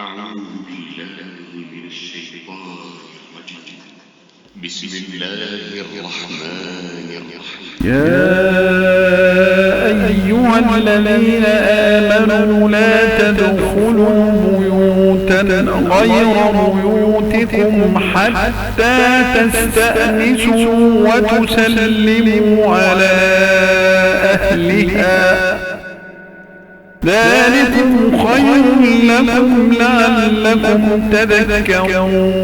أعوذ بالله من الشيطان الرجيم. بسم الله الرحمن الرحيم. يا أيها الذين آمنوا لا تدخلوا بيوتا غير بيوتكم حتى تستأنسوا وتسلموا على أهلها، ذلكم خير لكم لعلكم تذكرون.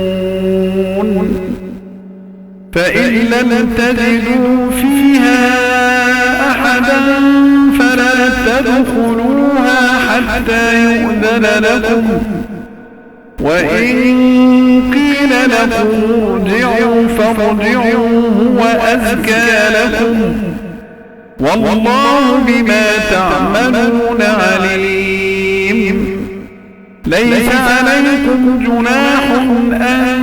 فإن لم تجدوا فيها أحدا فلا تدخلوها حتى يؤذن لكم، وإن قيل لكم ارجعوا فارجعوا هو أزكى لكم، والله بما تعملون عليم. ليس عليكم جناح أن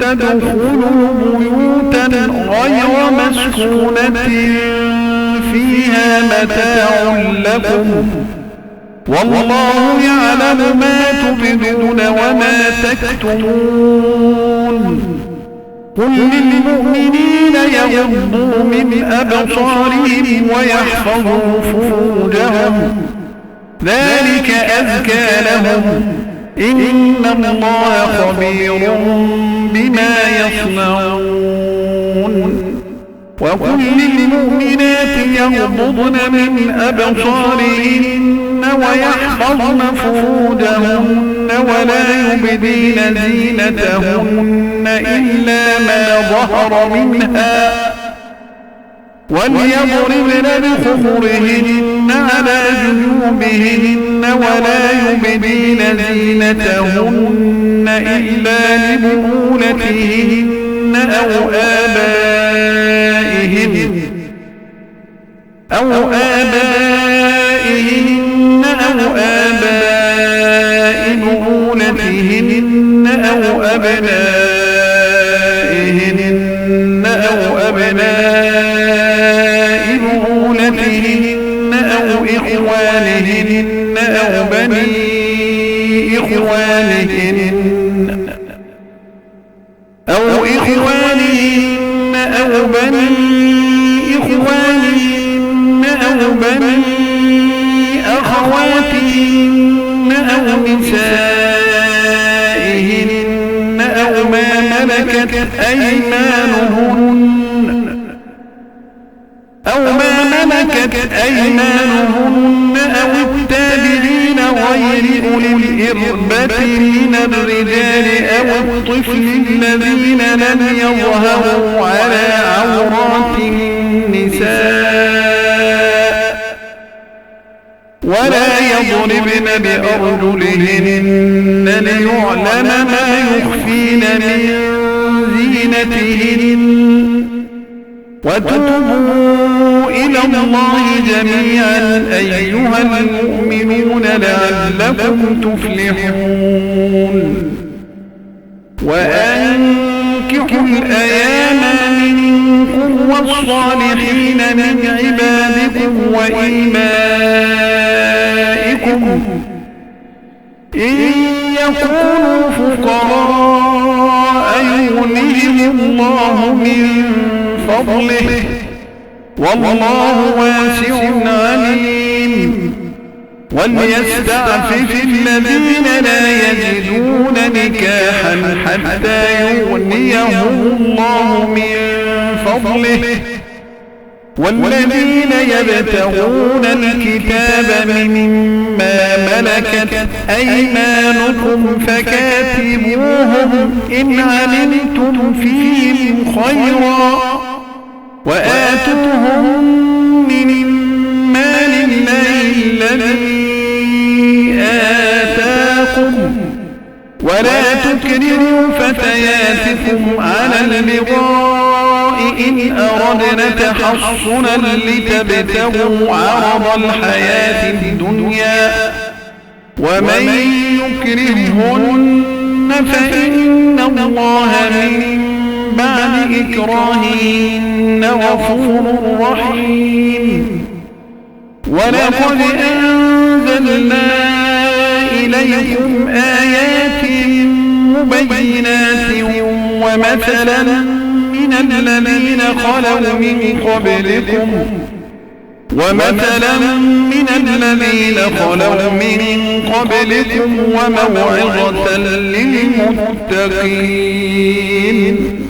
تدخلوا بيوتا غير مسكونة فيها متاع لكم، والله يعلم ما تبدون وما تكتمون. قل للمؤمنين يغضوا من أبصارهم ويحفظوا فروجهم، ذلك أزكى لهم، إن الله خبير بما يصنعون. وقل للمؤمنات يغضضن من أبصارهن ويحفظن فروجهن ولا يبدين زينتهن إلا ما ظهر منها، وليضربن بخمرهن على جيوبهن ولا يبدين زينتهن إلا لبعولتهن أو آبائهن أو آباء بعولتهن أو أبنائهن أو أبناء بعولتهن أو إخوانهن أو بني إخوانهن أو بني أخواتهن أو نسائهن أو ما ملكت أيمانهن أو التابعين غير أولي الإربة من الرجال أو الطفل الذين لم يظهروا على عورات النساء، ولا يضربن بأرجلهن ليعلم ما يخفين من زينتهن. وتوبوا إلى الله جميعا أيها المؤمنون لعلكم تفلحون. وأنكحوا الأيام منكم والصالحين من عبادكم وإمائكم إن يكونوا فقراء يغنيهم الله من فضله، والله واسع عليم. وليستعفف الذين لا يجدون نكاحا حتى يغنيهم الله من فضله، والذين يبتغون الكتاب مما ملكت أيمانكم فكاتبوهم إن علمتم فيهم خيرا، وآتوهم من مال الله الذي آتاكم، ولا تكرهوا فتياتكم على البغاء إن أردنا تحصنا لتبتغوا عرض الحياة الدنيا، ومن يكرههن فإن الله من بعد إكراههن غفور رحيم. ولقد أنزلنا إليكم آيات بينات ومثلا من الذين خلوا من قبلكم وموعظة للمتقين.